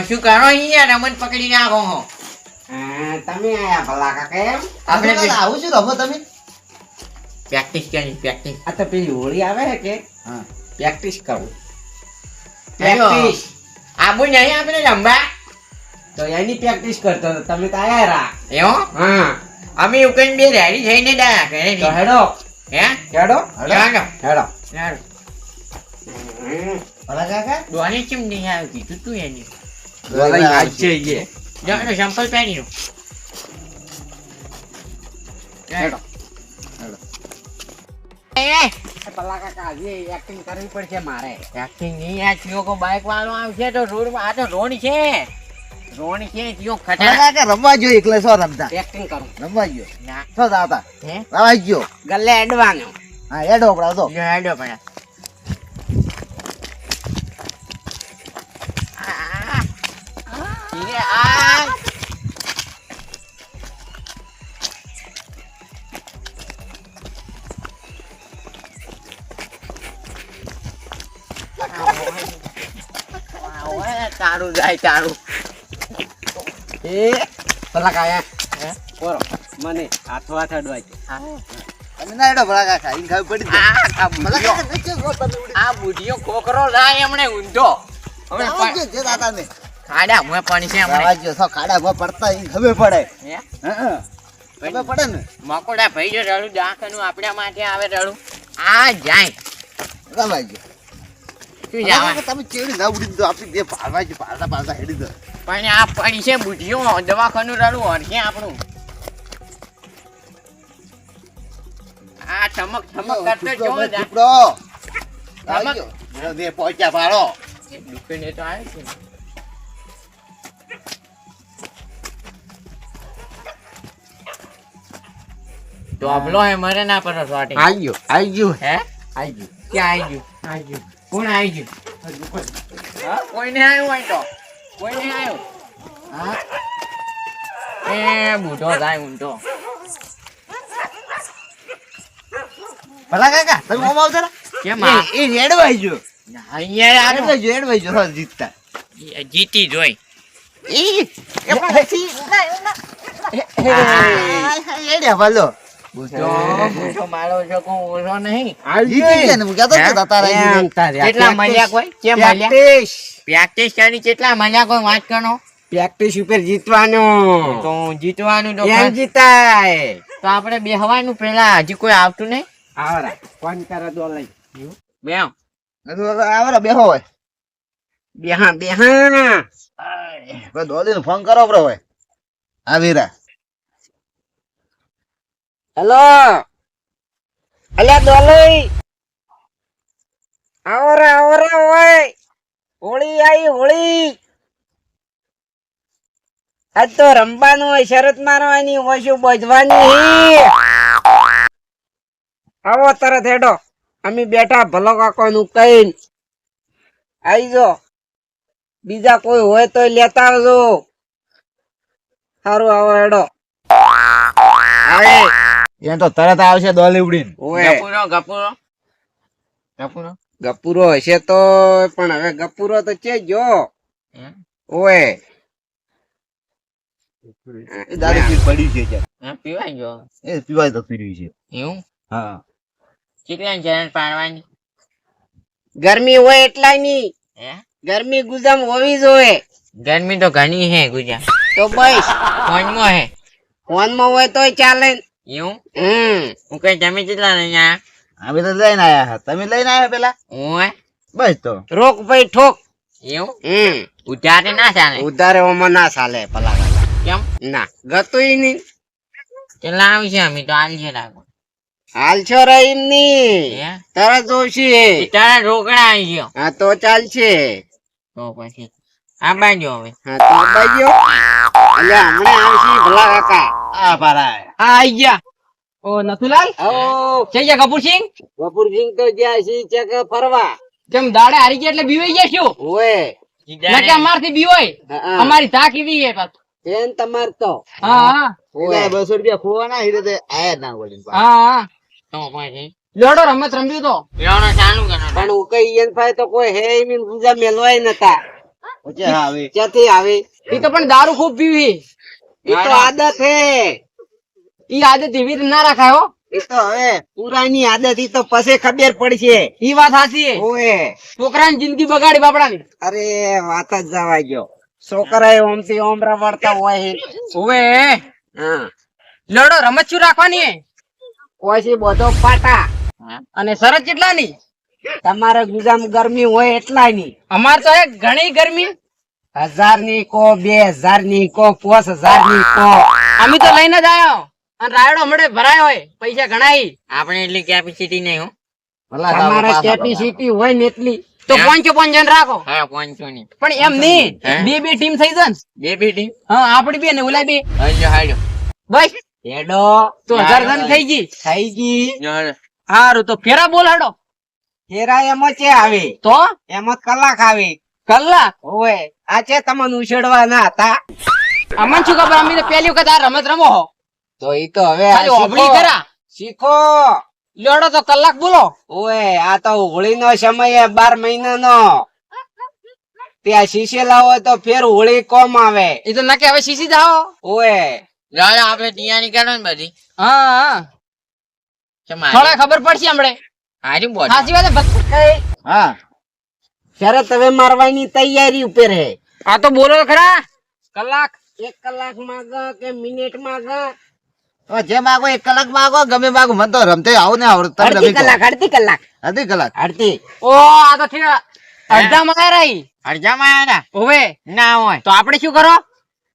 શું કરો અહીંયા રમત પકડી નાખો હો. તમે આયા ભલા કાકા એમ આપણે આવું છું રમો તમે પ્રેક્ટિસ કરી પ્રેક્ટિસ. આ તો પેલી હોળી આવે છે કે હા પ્રેક્ટિસ કરું પ્રેક્ટિસ આબુ નહીં આપણે રમવા તો એની પ્રેક્ટિસ કરતો હતો તમે તો આયા રા એવો હા અમે ઉકન બે રેડી થઈને ડાયા કરે તો હેડો હે હેડો હેડો હેડો હેડો ભલા કાકા દોની કેમ નહીં આવ્યું કીધું તું એની દોલાઈ આજે યે જાનો સંપલ પહેરી લો હેડો એ ભલા કાકા આજે એક્ટિંગ કરવી પડશે મારે એક્ટિંગ નહીં આ ચિયો કો બાઈક વાળો આવશે તો રોડ આ તો રોડ છે ચિયો ભલા ખટા કાકા રમવા જો એકલે સો રમતા એક્ટિંગ કરું રમવા જો ના સો દાતા હે રમવા જો ગલ્લે એડવાનો હા હેડો પડા તો હેડો પણ તારું જાય તારું એ ભલા કાકા હે બોરો મને હાથો હાથ અડવાય તમે ના હેડો ભલા કાકા ઈ ખાવ પડી ભલા કાકા નીચે રો તમે ઉડી આ બુઢિયો ખોખરો જાય હમણે ઊંધો હવે આવજો જે દાદા ને ખાડા મુએ પાણી છે હમણે આવજો સો ખાડા ભ પડતા ઈ ખબર પડે હે હા ખબર પડે ને મકોડા ભાઈ જો રડું દાખનું આપણા માટે આવે રડું આ જાય રવાજો શું જાવા તમે ચેડી ના ઉડી દો આપી દે પાડવાજો પાડતા હેડી દો પણ આ પાણી છે બુઢિયો દવાખાનું રડું હરખે આપણું આ ચમક કરતો જો જા ટુકડો આવજો દે પહોંચ્યા પાડો દુકાને તો આવે છે તો અબલો હે મરે ના પર સોટી આવજો હે આવજો ક્યાં આવી ગયું કોણ આવી ગયું હા કોઈ નહીં આવ્યું હોય તો કોઈ નહીં આવ્યું હા એ બુઢો જાય ઊંધો ભલા કાકા તમે ઓમ આવજો ને કેમ એ રેડવાઈજો અહીંયા રેડવાઈજો હો જીતતા જીતી જોઈ એ પછી એડ્યા ભલો બુઢો મારો છો કો ઓછો નહીં જીતી ગયા ને હું કહેતો હતો તારા કેટલા મજા કોઈ કેમ મજા પ્રેક્ટિસ કરી કેટલા મજા કોઈ વાત કરો પ્રેક્ટિસ ઉપર જીતવાનો તો જીતવાનું તો એમ જીતાય તો આપણે બેહવાનું પેલા હજી કોઈ આવતું નહીં આવરા ફોન કરે તો લઈ બે આવરા બેહો હોય બેહા બેહા દોલી ને ફોન કરો બ્રો હોય આવીરા હેલો અલ્યા દોલઈ આવરા ઓય હોળી આઈ હોળી આજ તો રમવાનું હોય શરત મારવાની હોય શું બજવાની આવો તરત હેડો અમે બેઠા ભલો કાકો નું કઈ આઈ જો બીજા કોઈ હોય તો લેતા આવજો સારું આવો હેડો આવે એ તો તરત આવશે દોલી ઉડીને ઓય ગપુરો ગપુરો હશે તો પણ હવે ગપુરો તો છે જો ઓય એ દારૂ પી પડ્યું છે હા પીવાય ગયો એ પીવાય તો પીડ્યું છે એવું હા કેટલા જણ પાડવાની ગરમી હોય એટલા ની હે ગરમી ગુજામ હોવી જોઈએ ગરમી તો ઘણી હે ગુજરાત તો બસ ફોનમાં હે ફોન માં હોય તોય ચાલે એવું હમ હું કઈ તમે કેટલા નહીં આયા અમે તો લઈને આયા તમે લઈને આવ્યા પેલા ઓય બસ તો રોક ભાઈ ઠોક એવું હમ ઉધારે ના ચાલે ઉધારે ઓમાં ના ચાલે ભલા ભલા કેમ ના ગતુંય નહીં કેટલા આવશે અમે તો આલજે રાખો હાલ છો રહીમ ની હે તરત જોશી તારા રોકડા આવી ગયો હા તો ચાલશે તો પછી આ બાજુ હવે હા તો બાજુ અલ્યા હમણાં આવશી ભલા કાકા આ પારાય આ આઈ ગયા ઓ નથુલાલ ઓ છે ગયા કપૂરસિંહ કપૂરસિંહ તો જ્યાં સી છે કે ફરવા કેમ દાડે હારી ગયા એટલે બીવાઈ ગયા શું ઓય નકે અમારથી બીવાય હા અમારી તાક એવી હે પાછું એન તમાર તો હા ઓય 200 રૂપિયા ખોવાના હીરે તે આયા ના બોલીને હા તો પછી લેડો રમત રમ્યું તો લેવાનો ચાલુ કરો પણ હું કઈ એન ભાઈ તો કોઈ હે મીન પૂજા મેલવાય નતા પછી હા આવે ક્યાંથી આવે એ તો પણ દારૂ ખૂબ પીવી એ તો આદત હે ઈ આદત એવી રીતે ના રાખાય હો એ તો હવે પુરાની આદત ઈ તો પછી ખબર પડશે ઈ વાત સાચી છે ઓએ છોકરાની જિંદગી બગાડી બાપડાની અરે વાત જ જવા ગયો છોકરા ઓમ થી ઓમ રમાડતા હોય હે. ઓવે હા લેડો રમત શું રાખવાની હે પછી બધો પાટા અને શરત કેટલાની તમારે ગુજામ ગરમી હોય એટલાની અમાર તો હે ઘણી ગરમી 1000 ની કો 2000 ની કો 5000 ની કો અમે તો લઈને જ આયો અને રાયડો હમણે ભરાયો હોય પૈસા ઘણાઈ આપણે એટલી કેપેસિટી નહીં હો તમારે કેપેસિટી હોય ને એટલી તો 5 જણ રાખો હા 5 ની પણ એમ નહીં બે ટીમ થઈ જાય બે ટીમ હા આપડી બે ને ઓલા બે હાડ્યો બસ હેડો તો 1000 જણ થઈ ગઈ હારું તો ફેરા બોલ હાડો ફેરા એમાં છે આવે તો એમાં કલાક આવે કલાક ઓય આ છે તમને ઉછેડવા ના હતા અમન શું ખબર અમે તો પહેલી વખત આ રમત રમો હો તો ઈ તો હવે આ ખાલી ઓબળી શીખો. કરા શીખો લેડો તો કલાક બોલો ઓય આ તો હોળી નો સમય 12 મહિનાનો ત્યાં શીશે લાવો તો ફેર હોળી કોમ આવે એ તો નકે હવે સીસી જાઓ ઓય દાદા આપણે તૈયારી કરો ને બધી હા થોડા ખબર પડશે હમણે હારી બોલ સાચી વાત છે હા ત્યારે તમે મારવાની તૈયારી ઉપર હે આ તો બોલો ખરા કલાક 1 કલાક માંગ કે મિનિટ માંગ જે માગો 1 કલાક માગો ગમે માગો મને તો રમતે આવું ને આવડતું અડધી કલાક અડધી કલાક અડધી ઓ આ તો ઠીક અડધા માં રહી અડધા માં આયા ઓવે ના હોય તો આપણે શું કરો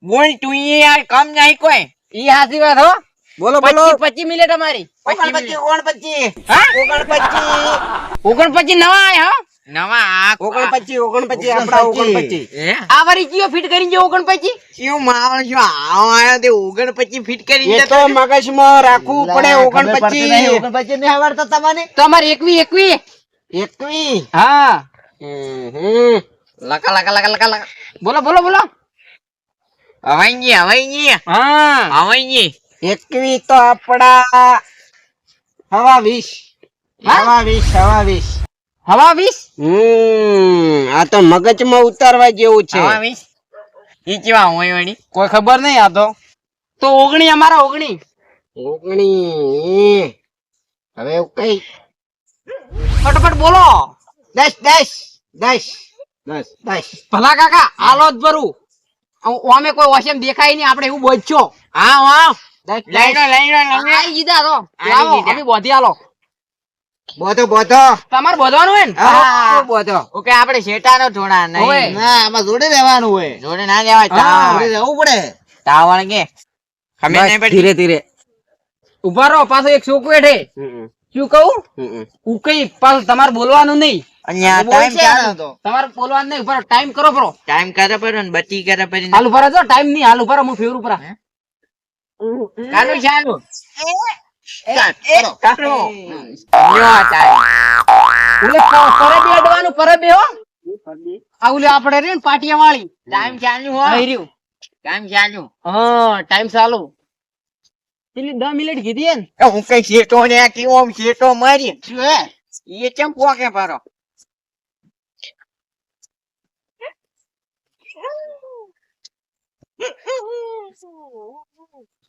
બોલ તું યાર કમ નહીં કોઈ ઈ હાસી વાત હો બોલો બોલો 25 મિનિટ અમારી 29 હા 29 29 નવા આયા હો નવા 29 આપડા 29 આ વારી કયો ફિટ કરી જો 29 શું માવણ શું આયા તે 29 ફિટ કરી એ તો મગજમાં રાખવું પડે 29 ને આવડતા તમને તમારે 21 21 હા લકા લકા લકા લકા લકા બોલો બોલો બોલો હવાઈ હા હવાઈ 21 તો આપડા હવા 20 હવા 20 આ તો મગજમાં ઉતારવા જેવું છે હવા 20 ઈ કેવા હોય વળી કોઈ ખબર નહીં આ તો 19 અમારા 19 હવે કઈ ફટાફટ બોલો 10 ભલા કાકા હાલો જ ભરું ઓમે કોઈ વોશમ દેખાય નહીં આપણે એવું બોલજો હા હા લઈ જીધા તો લાવો અમે બોધી હાલો બોધો તમારે બોધવાનું હોય ને હા બોધો ઓકે આપણે શેટાનો જોડા નહીં ના આમાં જોડે રહેવાનું હોય જોડે ના જવાય જોડે રહેવું પડે તાવણ કે ખમે નહીં પડી ધીરે ધીરે ઉભા રહો પાછો એક છોકરો હેઠે શું કહું હું કઈ પાછું તમારે બોલવાનું નહીં અહીંયા ટાઈમ ચાલે તો તમારે બોલવાનું નહીં ઉભા ટાઈમ કરો પરો ટાઈમ કરે પડ્યો ને બત્તી કરે પડી હાલ ઉભા રહેજો ટાઈમ નહીં હાલ ઉભા રહો હું ફેર ઉપર કાનું ચાલુ પરબે હો આવું આપણે રે પાટિયા વાળી ટાઈમ ચાલુ હો ટાઈમ ચાલુ હા ટાઈમ ચાલુ પેલી 10 મિનિટ કીધી ને હું કઈ શેટો ને કેવો શેટો મારી એ કેમ પોકે પરો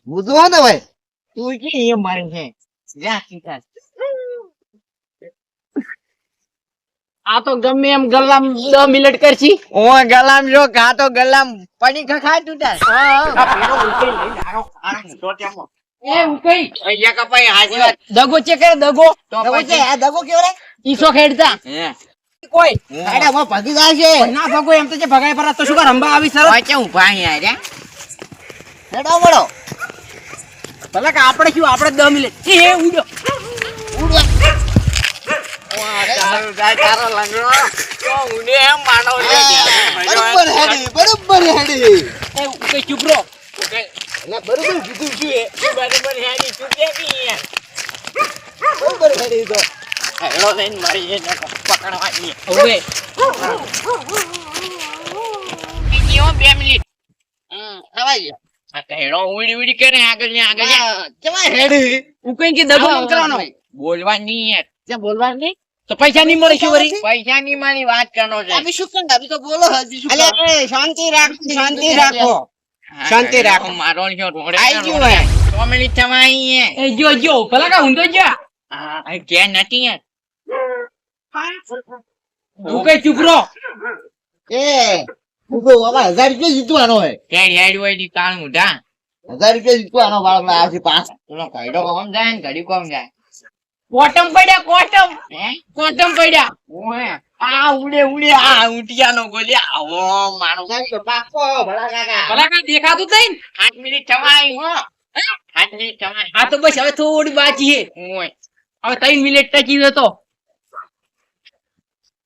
બુધવા ને ભાઈ તું કે એ મારી છે જા સીધા આ તો ગમે એમ ગલ્લામ 10 મિનિટ કરશી ઓ ગલામ જો કા તો ગલામ પડી ખખા તૂટા એ ઉકઈ અહીંયા કપાઈ હાજી વાત દગો ચેક કરે દગો તો પછી આ દગો કેવો રે ઈસો ખેડતા હે કોઈ આડા માં ભાગી જાય છે ના ભગો એમ તો જે ભગાય પર તો શું કર રંબા આવી સરસ ઓય હું ભાઈ આયા હેડો વળો ભલે કે આપણે શું આપણે 10 મિનિટ એ ઉડ્યો તારો જાય તારો લંગડો તો ઉડે એમ માનો બરોબર હેડી એ ઉકઈ ચૂપ રહો એટલે બરોબર કીધું છું એ બરાબર હેડી ચૂપે કી બરોબર હેડી તો હેડો લઈને મારી એ પકડવાની હવે બીજો 2 મિનિટ આવાજ આ હેડો ઉડી ઉડી કરે આગળ ને આગળ કેવા હેડી ઉકઈ કે દગો મત કરવાનો બોલવાની યાર. ત્યાં બોલવાનું નહીં તો પૈસા નહીં મળે શું વળી? પૈસાની મારી વાત કરવાનો છે. અમે શું કરે અભી તો બોલો હજી શું અલે કરો? એ શાંતિ રાખો શાંતિ રાખો શાંતિ રાખો. મારો છે રોડે આઈ ગયું હે. 100 મિનિટ થવાઈ હે. એ જો જો ભલા કા ઊંધો જા. આ કે નથી યાર. તું કઈ ચૂપ રહો. એ હું કહું, આમાં 1000 રૂપિયા જીતવાનો હે. હેડ હેડ હોય ની કાળ મુઢા. 1000 રૂપિયા જીતવાનો બાળક ના આવશે 5. પેલો ઘરડો કોમ જાય ને ઘડી કોમ જાય. કોટમ પડ્યા કોટમ. હે? કોટમ પડ્યા. ઓહે. આ ઉડે ઉડે આ ઉટિયાનો ગોલ્યા. આવો મારો પાકો ભલા કાકા. ભલા કા દેખાતું તઈ ને? 8 મિનિટ થવાઈ હો. 8 મિનિટ થવાઈ. આ તો બસ હવે થોડી બાકી છે. ઓય. હવે 3 મિનિટ ટકી જતો.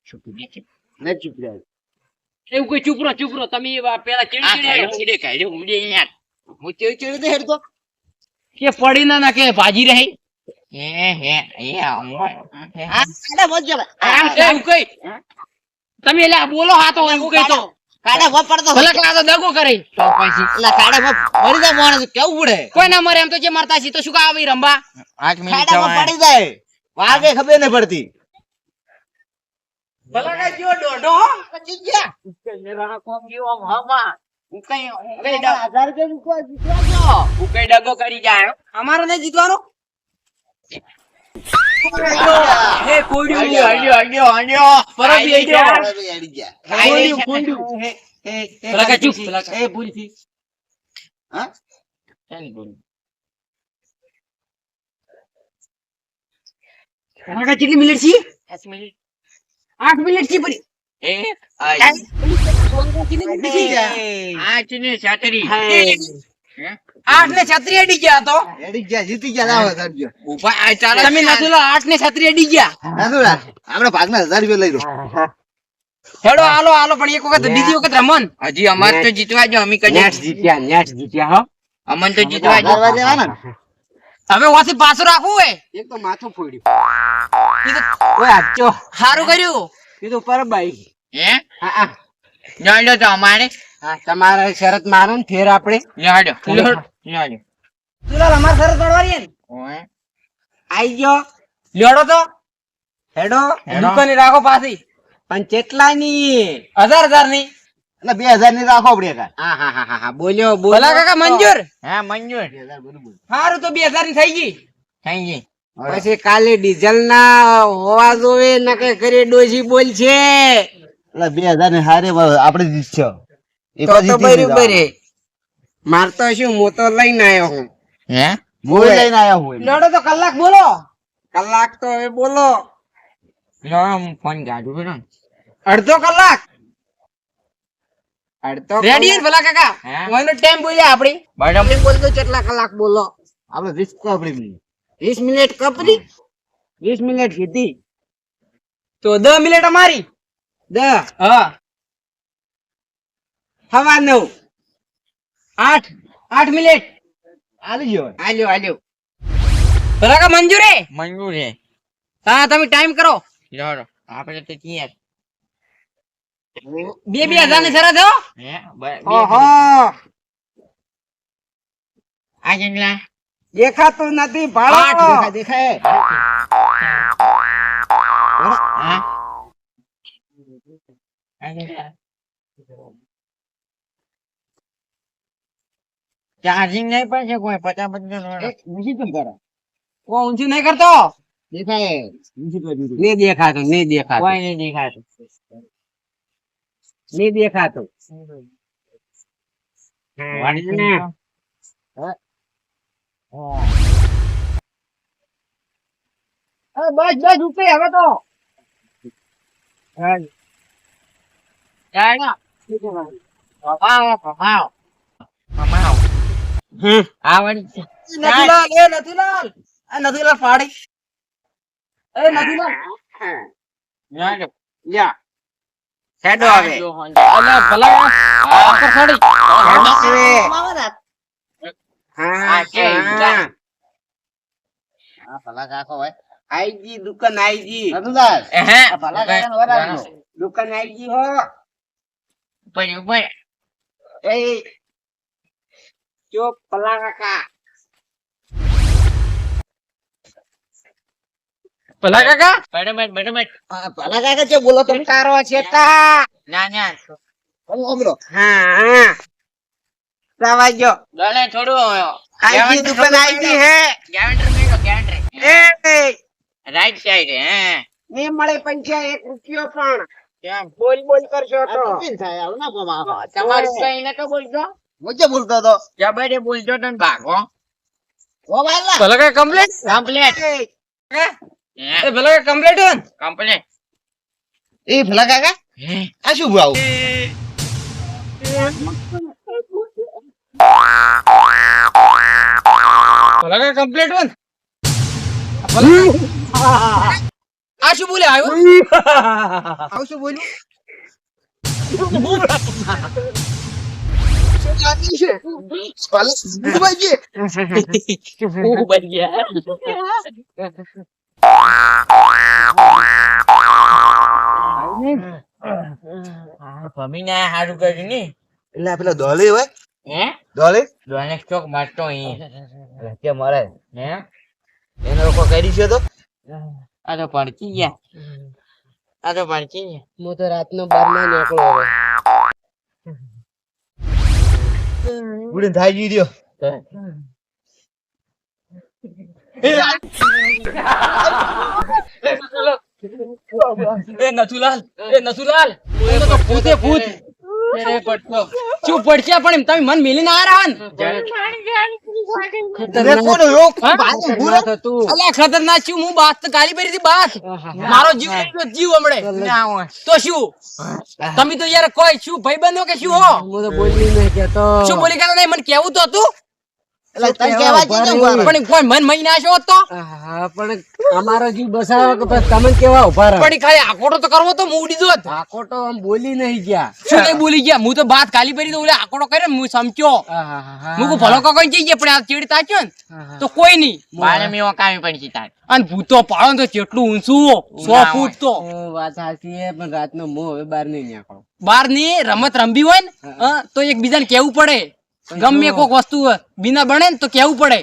શું કીધું છે? ને ચૂપ રહે. એવું કોઈ ચૂપ રહો તમે પેલા આ ચીડી ઘરડો ઉડે યાર. હું ચેવી દે હેડતો. કે પડી ના કે ભાજી રહી. હે ઓય. આ કાડા મોજ જરા. એવું કઈ તમે એટલે બોલો હા તો એવું કઈ તો કાડા વો પડતો ભલા કા તો દગો કરે. તો પછી એટલે કાડા વો મરી જાય માણસ કેવું પડે. કોઈ ના મરે એમ તો જે મરતા છે તો શું કા આવી રંબા. 8 મિનિટ કાડા વો થવાઈ. પડી જાય. વાગે ખબર નહીં પડતી. ભલા કા જો દોઢો પછી ગયા. ઉકઈ 1000 રૂપિયા મૂકવા જીતવા ઉકઈ ડગો કરી જાય. અમારો ને જીતવાનો. હે કોડ્યું હલ્યો. પરત લઈ જાઓ. અડી ગયા. ભલા કા ચૂપ ભલા કા. એ ભૂલ થી. હા? ભલા કા કેટલી મિનિટ છે? 8 મિનિટ છે પડી. આઠ ને 36 અડી ગયા તો. અડી ગયા, જીતી ગયા. લાવો 1000 રૂપિયા. તમે નથી લો 8 ને 36 અડી ગયા. નાથુડા, આપણે ભાગના 1000 રૂપિયા લઈ લો. હેડો હાલો પણ એક વખત બીજી વખત રમન. હજી અમાર તો જીતવા જો અમે કદી નેટ જીત્યા હો. અમન તો જીતવા જો. 1000 વાર લેવાના ને? હવે વાથી પાછું રાખવું હે. એક તો માથું ફોડ્યું ઓય આજો સારું કર્યું. કીધું પરબાઈ. હે હા જાણ્યો તો અમારે હા તમારે શરત મારો ને ફેર આપણે જાડો તું લાલ અમાર સરસ પડવાની હે ને. ઓય આઈ ગયો લેડો તો હેડો દુકાને રાખો પાછી. પણ કેટલા ની 1000 ની. એટલે 2000 ની રાખો આપણે કાંઈ. હા બોલ્યો ભલા કાકા મંજૂર. હા મંજૂર 2000 બરોબર. સારું તો 2000 ની થઈ ગઈ. થઈ ગઈ. પછી કાલે ડીઝલ ના હોવા જોવે ન કે ઘરે ડોસી બોલ છે એટલે 2000 ની હારે આપણે જીતશો. એક તો જ જીતી બરોબર લીધા. હે. માર તો શું હું તો લઈને આવ્યો હું હે હું લઈને આયા હું. લેડો તો કલાક બોલો. કલાક તો હવે બોલો લો હું ફોન ગાડું બેનો અડધો કલાક અડધો રેડી હે ભલા કાકા. હે? ઓનો ટાઈમ બોલ્યા આપડી. બરાબર બોલતો કેટલા કલાક બોલો આપણે રિસ્ક આપણી 20 મિનિટ કપરી 20 મિનિટ કીધી તો 10 મિનિટ અમારી. 10 હા હવા 9 8 મિનિટ. આવી ગયો. આલ્યો ભલા કા મંજૂર હે. મંજૂર હે હા તમે ટાઈમ કરો. જાડો આપણે તો ક્યાં 2000 ની શરત હો. હે ઓહો આ જંગલા દેખાતું નથી ભાડો દેખાય. હા આ જંગલા ચાર્જિંગ નહીં પડશે કોઈ 50 ઓ ઊંચું નહીં કરતો. દેખાય. નહીં દેખાતું કોઈ નહીં દેખાતું નહીં દેખાતું બસ ઉપે હવે તો. નથુલાલ આ નથુલાલ પાડી. એ નથુલાલ હેડો હવે અલે ભલા આ પર છોડી. આ ભલા કાકો હોય. આઈજી દુકાન આઈજી નથુદાસ, હે આ ભલા કાકાને વરાવજો. દુકાન આઈજી હો ઉપર એ જો પલા કાકા ભલા કાકા ભલા કાકા છે બોલો તમે તારો છે તા ના ના ઓમરો હા સાવા જો દલે થોડું આઈજી દુકાન આઈજી હે ગેરંટી મેળો ગેરંટી એ રાઈટ સાઈડ હે ને મળે પંચા 1 રૂપિયો પણ કેમ બોલ કરશો તો થાય આવ ના કોમા તમારું કઈ નતો બોલતો મુજે બોલતો તો જબરે બોલતો તો ને ભાગો ઓ વાલા ભલા કાકા કમ્પ્લીટ કમ્પ્લીટ એ ભલા કાકા કમ્પ્લીટ હે કમ્પ્લીટ એ ભલા કાકા આ શું ભાવ ભલા કાકા કમ્પ્લીટ હે આ શું બોલે આવ્યો આવ શું બોલ્યું ભમીને હારું કર્યું ની એટલે પેલો દોલી હોય હે દોલી દોને ચોક મારતો અહીં કે મારે હે એને લોકો કરી છે તો આ તો પડકી ગયા આ તો પડકી ગયા હું તો રાતનો 12 માં નીકળો હવે ગુડી થાય જી રહ્યો એ નથુલાલ હું તો ભૂતે ભૂત ચૂપ પડશે પણ એમ તમે મન મિલીને આ રહ્યા ને અલા ખતરનાક છું હું બાત તો ગાલી પડી હતી બાત મારો જીવ લઈ ગયો, જીવ હમણે ના હોય તો શું તમે તો યાર કોઈ શું ભાઈ બનો કે શું હો હું તો બોલી નહીં કેતો શું બોલી કેતો નહીં મને કેવું તો હતું એટલે તને કહેવા જીજો પણ કોઈ મન મહી નાશો તો પણ અમારો જીવ બસાવો કે બસ તમને કેવા ઉભા રહો પણ ખાલી આકોટો તો કરવો તો હું ઉડી દોત આકોટો આમ બોલી નહીં ગયા શું નહીં બોલી ગયા હું તો બાત ગાલી પડી તો ઓલે આકોટો કર્યો હું સમક્યો હું કો ભલો કોઈ જઈએ પણ આ ચીડ તાચ્યો ને તો કોઈ નહીં બારે મેવો કામી પડી તાર અને ભૂતો પાડો તો કેટલું ઊંચું 100 ફૂટ તો વાત સાચી છે પણ રાતનો મો હવે બહાર નહીં નીકળો બહાર ની રમત રમવી હોય ને તો એકબીજાને કેવું પડે ગમે કોક વસ્તુ બીના બને ને તો કેવું પડે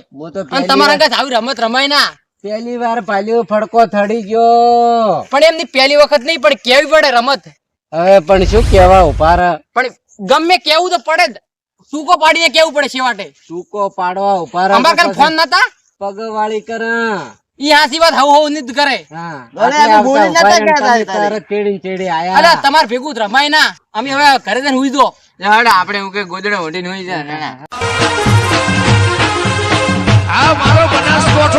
અને તમારા આગળ આવી રમત રમાય ના પહેલી વાર પાલ્યો ફડકો થડી ગયો પણ એમની પહેલી વખત નહીં પણ કેવી પડે રમત હવે પણ શું કેવા ઉભા પણ ગમે કેવું તો પડે જ સૂકો પાડીને કેવું પડે છેવાટે સૂકો પાડવા ઉભા અમાર કાલ ફોન નતા પગવાળી કર ઈ હાસી વાત હવ હવ નિત કરે બોલે અમે બોલી નતા ગયા તારે ચેડી ચેડી આયા અલા તમાર ભેગું જ રમાય ના અમે હવે ઘરે જઈને હુઈ દો આપણે હું કે ગોદડો ઓઢીને હોઈ જાય આ મારો બનાસકોઠો